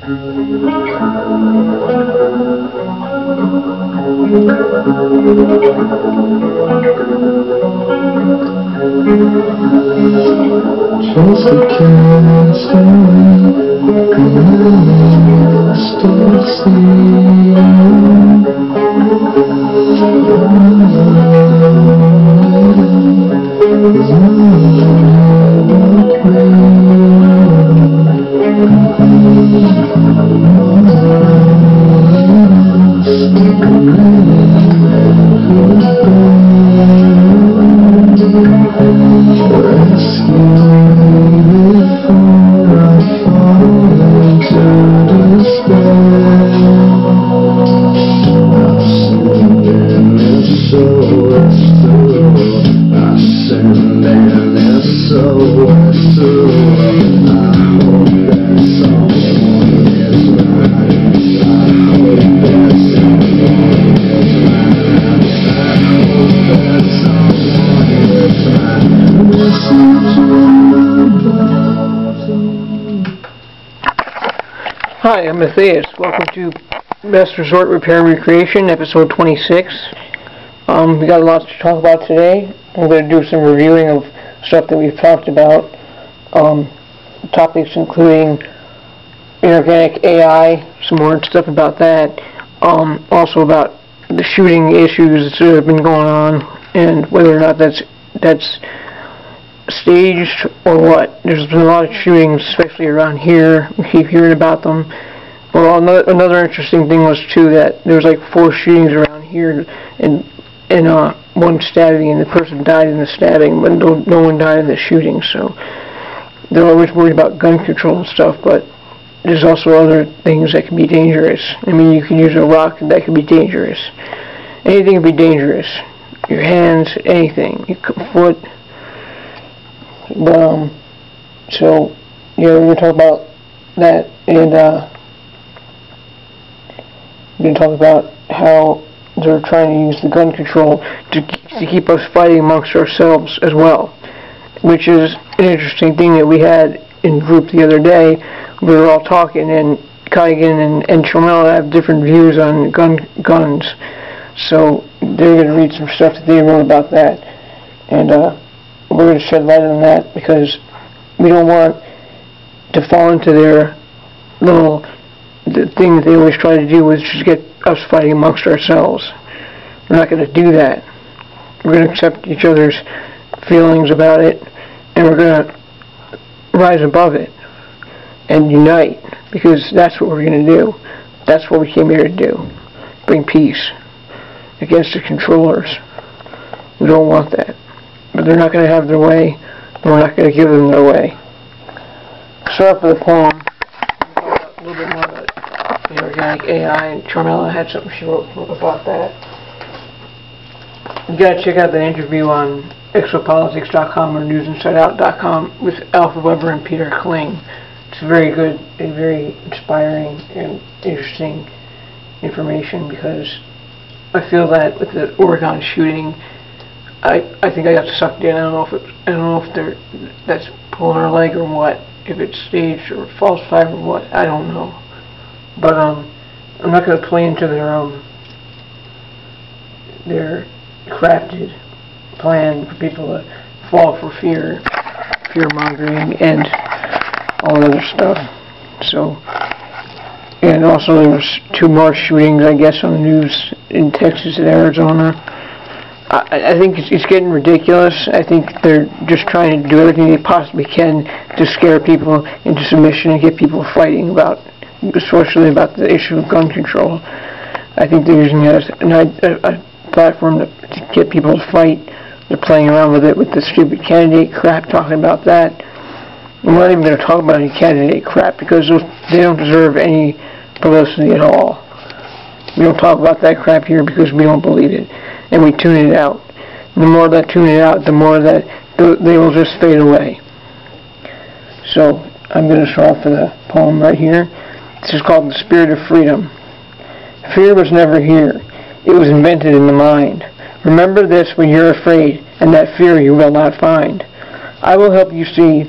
Just a cast away, still Hi, I'm Matthaeus. Welcome to Best Resort Repair and Recreation, episode 26. We got a lot to talk about today. I'm going to do some reviewing of stuff that we've talked about. Topics including inorganic AI, some more stuff about that. Also about the shooting issues that have been going on and whether or not that's staged or what. There's been a lot of shootings, especially around here. We keep hearing about them. Well, another interesting thing was too that there was like 4 shootings around here, and one stabbing, and the person died in the stabbing, but no one died in the shooting. So they're always worried about gun control and stuff, but there's also other things that can be dangerous. I mean, you can use a rock and that can be dangerous. Anything can be dangerous. Your hands, anything, your foot. But, so, yeah, we're going to talk about that, and we're going to talk about how they're trying to use the gun control to keep us fighting amongst ourselves as well, which is an interesting thing that we had in group the other day. We were all talking, and Kigan and Charmella have different views on guns, so they're going to read some stuff that they wrote about that, and, we're going to shed light on that because we don't want to fall into their the thing that they always try to do, is just get us fighting amongst ourselves. We're not going to do that. We're going to accept each other's feelings about it, and we're going to rise above it and unite, because that's what we're going to do. That's what we came here to do. Bring peace against the controllers. We don't want that. But they're not going to have their way, and we're not going to give them their way. Start off with a poem. We'll talk a little bit more about inorganic AI, and Charmella had something she wrote about that. You got to check out the interview on exopolitics.com or newsinsideout.com with Alpha Weber and Peter Kling. It's very good and very inspiring and interesting information, because I feel that with the Oregon shooting, I think I got sucked in. I don't know if that's pulling our leg or what, if it's staged or falsified or what. I don't know. But I'm not going to play into their crafted plan for people to fall for fear mongering and all that other stuff. So, and also there was 2 more shootings, I guess, on the news in Texas and Arizona. I think it's getting ridiculous. I think they're just trying to do everything they possibly can to scare people into submission and get people fighting especially about the issue of gun control. I think they're using it as a platform to get people to fight. They're playing around with it with the stupid candidate crap, talking about that. And we're not even going to talk about any candidate crap, because they don't deserve any publicity at all. We don't talk about that crap here because we don't believe it, and we tune it out. The more that tune it out, the more that they will just fade away. So I'm going to start off with a poem right here. This is called The Spirit of Freedom. Fear was never here. It was invented in the mind. Remember this when you're afraid, and that fear you will not find. I will help you see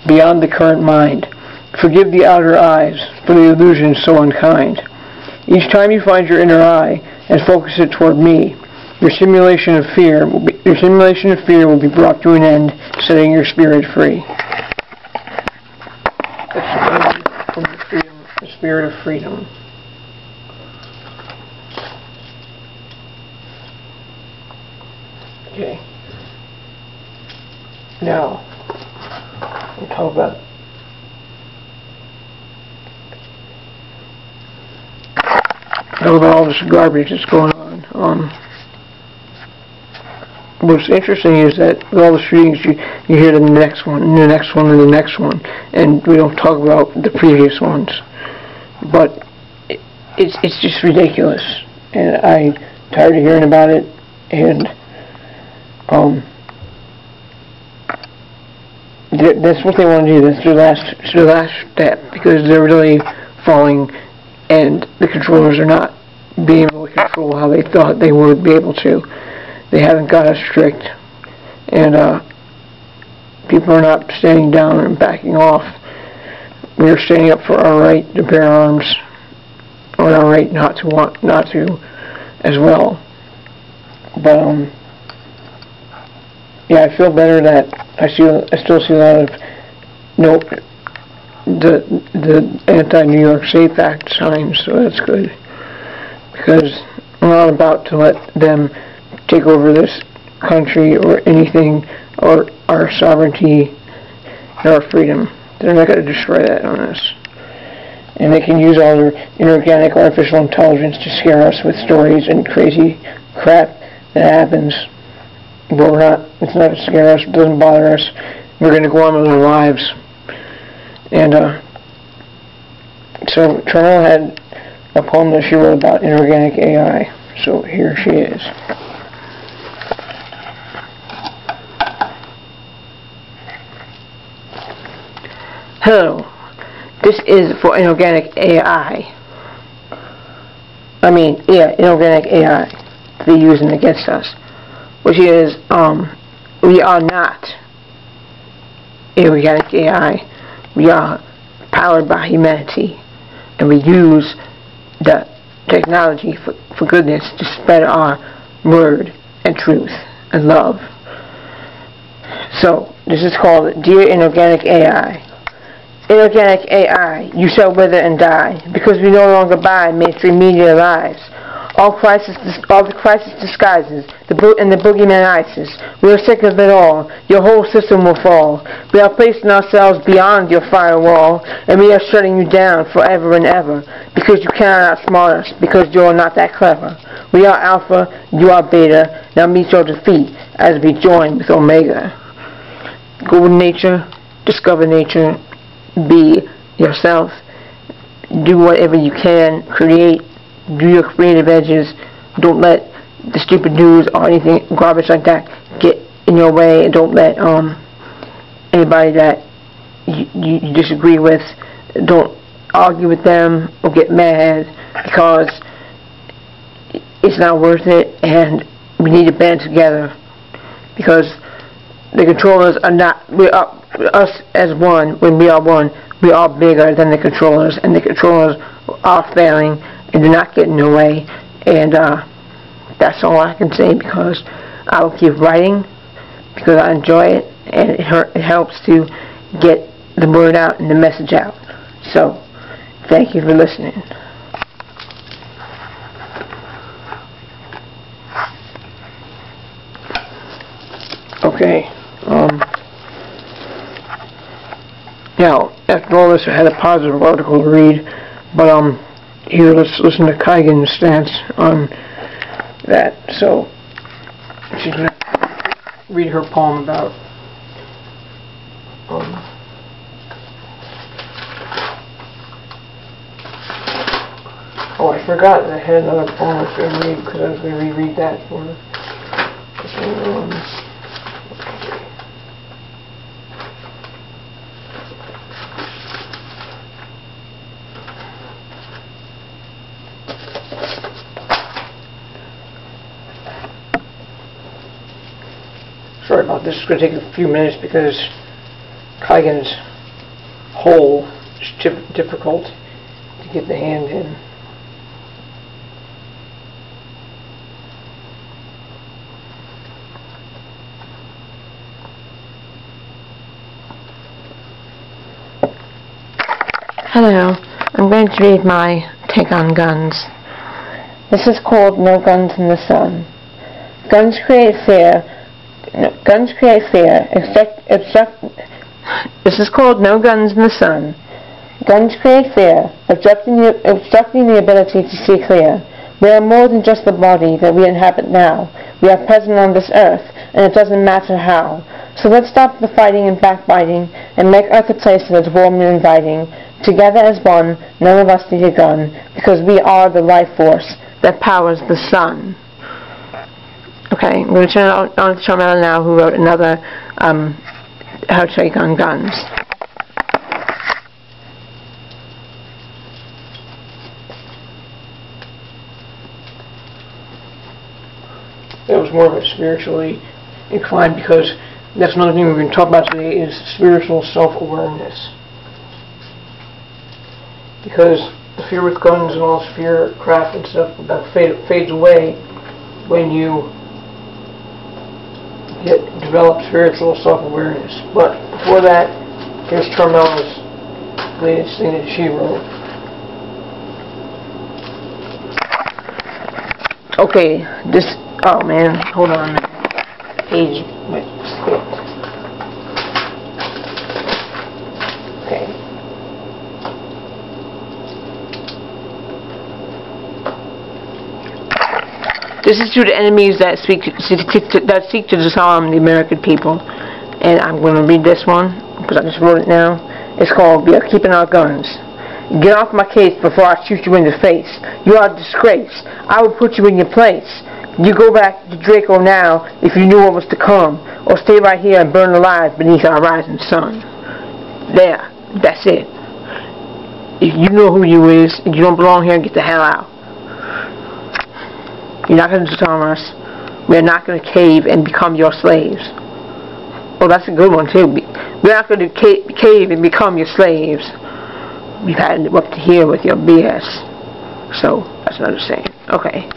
beyond the current mind. Forgive the outer eyes, for the illusion is so unkind. Each time you find your inner eye and focus it toward me, your simulation of fear will be brought to an end, setting your spirit free. From the spirit of freedom. Okay. Now, we'll talk about all this garbage that's going on. What's interesting is that with all the shootings, you hear the next one, and the next one, and the next one, and we don't talk about the previous ones. But it's just ridiculous, and I'm tired of hearing about it, and that's what they want to do. That's their last step, because they're really falling, and the controllers are not being able to control how they thought they would be able to. They haven't got us strict, and people are not standing down and backing off. We are standing up for our right to bear arms, or our right not to, as well. But yeah, I feel better that I still see a lot of the anti-New York Safe Act signs, so that's good, because I'm not about to let them take over this country or anything, or our sovereignty and our freedom. They're not going to destroy that on us. And they can use all their inorganic artificial intelligence to scare us with stories and crazy crap that happens. But it's not to scare us, it doesn't bother us. We're going to go on with our lives. And so Charmella had a poem that she wrote about inorganic AI. So here she is. Hello, this is for inorganic AI. Inorganic AI to be using against us, which is, we are not inorganic AI. We are powered by humanity, and we use the technology for goodness to spread our word and truth and love. So, this is called Dear Inorganic AI. Inorganic AI, you shall wither and die, because we no longer buy mainstream media lies. All the crisis disguises, the boogeyman ISIS. We are sick of it all. Your whole system will fall. We are placing ourselves beyond your firewall, and we are shutting you down forever and ever, because you cannot outsmart us, because you are not that clever. We are Alpha, you are Beta. Now meet your defeat as we join with Omega. Go with nature, discover nature, be yourself, do whatever you can, create, do your creative edges. Don't let the stupid news or anything garbage like that get in your way, and don't let anybody that you disagree with, don't argue with them or get mad, because it's not worth it, and we need to band together, because the controllers are not, us as one. When we are one, we are bigger than the controllers, and the controllers are failing, and they're not getting away. And that's all I can say, because I will keep writing, because I enjoy it, and it helps to get the word out and the message out. So, thank you for listening. Okay. Now, after all this, I had a positive article to read, but here, let's listen to Kigan's stance on that. So, she's going to read her poem about oh, I forgot that I had another poem I was going to read, because I was going to reread that for her. Sorry about this. It's going to take a few minutes because Kigan's whole difficult to get the hand in. Hello, I'm going to read my take on guns. This is called No Guns in the Sun. Guns create fear. This is called No Guns in the Sun. Guns create fear, obstructing the ability to see clear. We are more than just the body that we inhabit now. We are present on this earth, and it doesn't matter how. So let's stop the fighting and backbiting, and make Earth a place that's warm and inviting. Together as one, none of us need a gun, because we are the life force that powers the sun. Okay, I'm going to turn it on to Charmella now, who wrote another How to Take on Guns. That was more of a spiritually inclined, because that's another thing we're going to talk about today is spiritual self-awareness. Because the fear with guns and all this fear, craft and stuff that fades away when you develop spiritual self-awareness. But before that, here's Charmella's latest thing that she wrote. Okay, oh man, hold on a minute. Page went skipped. Okay. This is to the enemies that seek to disarm the American people. And I'm going to read this one, because I just wrote it now. It's called, We Are Keeping Our Guns. Get off my case before I shoot you in the face. You are a disgrace. I will put you in your place. You go back to Draco now if you knew what was to come, or stay right here and burn alive beneath our rising sun. There. That's it. If you know who you is, and you don't belong here, get the hell out. You're not going to disarm us. We are not going to cave and become your slaves. Oh, that's a good one, too. We're not going to cave and become your slaves. We've had it up to here with your BS. So, that's another saying. Okay.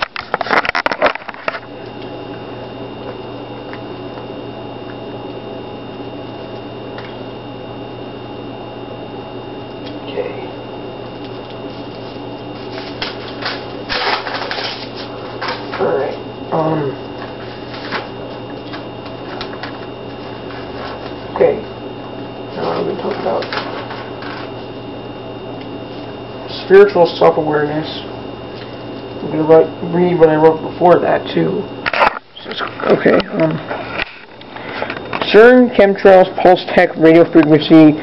Okay, now I'm going to talk about spiritual self-awareness. I'm going to read what I wrote before that too. Okay, CERN, chemtrails, pulse tech, radio frequency,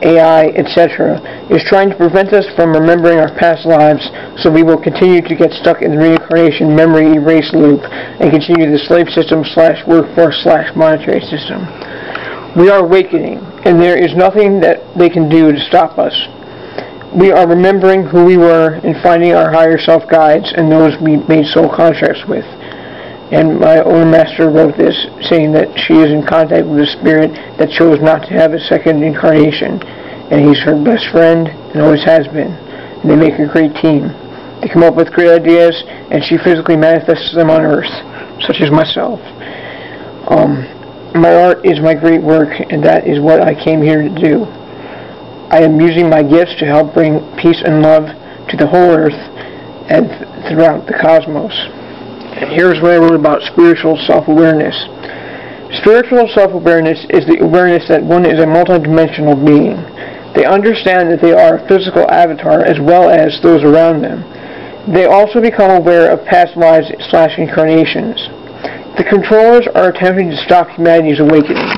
AI, etc. is trying to prevent us from remembering our past lives, so we will continue to get stuck in the reincarnation memory erase loop and continue the slave system / workforce / monetary system. We are awakening, and there is nothing that they can do to stop us. We are remembering who we were and finding our higher self guides and those we made soul contracts with. And my own master wrote this, saying that she is in contact with a spirit that chose not to have a second incarnation, and he's her best friend and always has been. And they make a great team. They come up with great ideas, and she physically manifests them on Earth, such as myself. My art is my great work, and that is what I came here to do. I am using my gifts to help bring peace and love to the whole Earth and throughout the cosmos. And here's what I wrote about spiritual self-awareness. Spiritual self-awareness is the awareness that one is a multidimensional being. They understand that they are a physical avatar as well as those around them. They also become aware of past lives / incarnations. The controllers are attempting to stop humanity's awakening.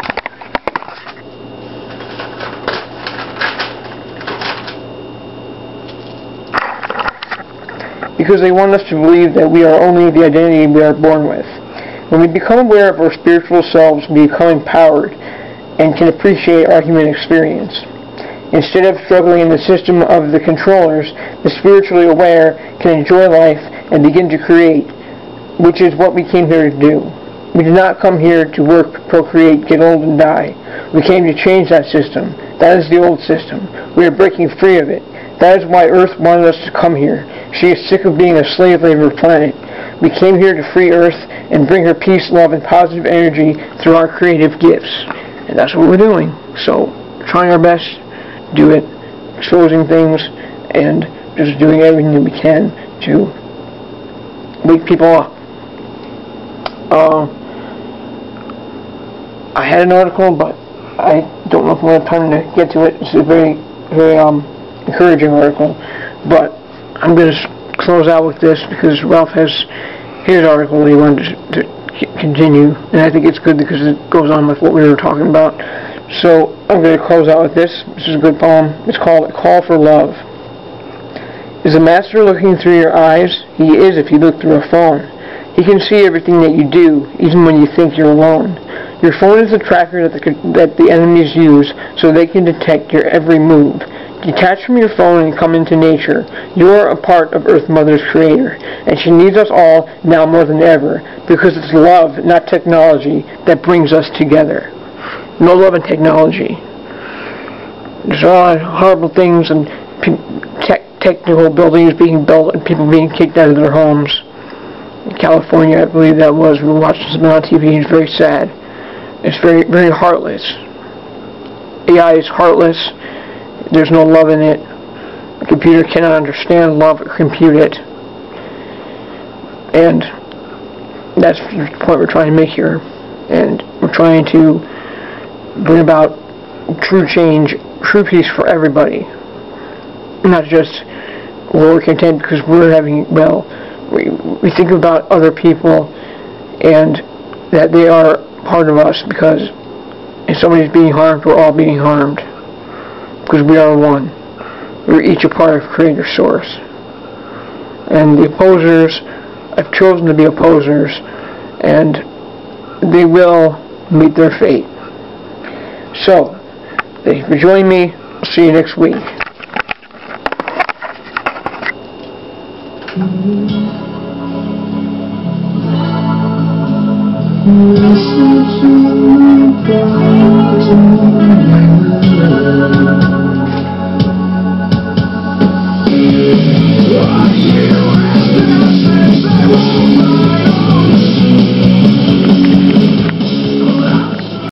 Because they want us to believe that we are only the identity we are born with. When we become aware of our spiritual selves, we become empowered and can appreciate our human experience. Instead of struggling in the system of the controllers, the spiritually aware can enjoy life and begin to create, which is what we came here to do. We did not come here to work, procreate, get old, and die. We came to change that system, That is the old system. We are breaking free of it. That is why Earth wanted us to come here. She is sick of being a slave labor planet. We came here to free Earth and bring her peace, love, and positive energy through our creative gifts. And that's what we're doing. So, trying our best, do it, exposing things, and just doing everything that we can to wake people up. I had an article, but I don't know if we'll have time to get to it. It's a very, very encouraging article. But I'm going to close out with this because Ralph has his article that he wanted to continue, and I think it's good because it goes on with what we were talking about. So I'm going to close out with this. This is a good poem. It's called A Call for Love. Is the master looking through your eyes? He is if you look through a phone. He can see everything that you do, even when you think you're alone. Your phone is the tracker that the enemies use so they can detect your every move. Detach from your phone and come into nature. You are a part of Earth Mother's creator, and she needs us all now more than ever, because it's love, not technology, that brings us together. No love and technology. There's a lot of horrible things and technical buildings being built and people being kicked out of their homes. In California, I believe that was. We were watching something on TV and it's very sad. It's very, very heartless. AI is heartless. There's no love in it. The computer cannot understand love or compute it. And that's the point we're trying to make here. And we're trying to bring about true change, true peace for everybody. Not just we're content because we're having, well, we think about other people and that they are part of us, because if somebody's being harmed, we're all being harmed. Because we are one. We're each a part of Creator Source. And the opposers have chosen to be opposers, and they will meet their fate. So, thank you for joining me. I'll see you next week. Listen to my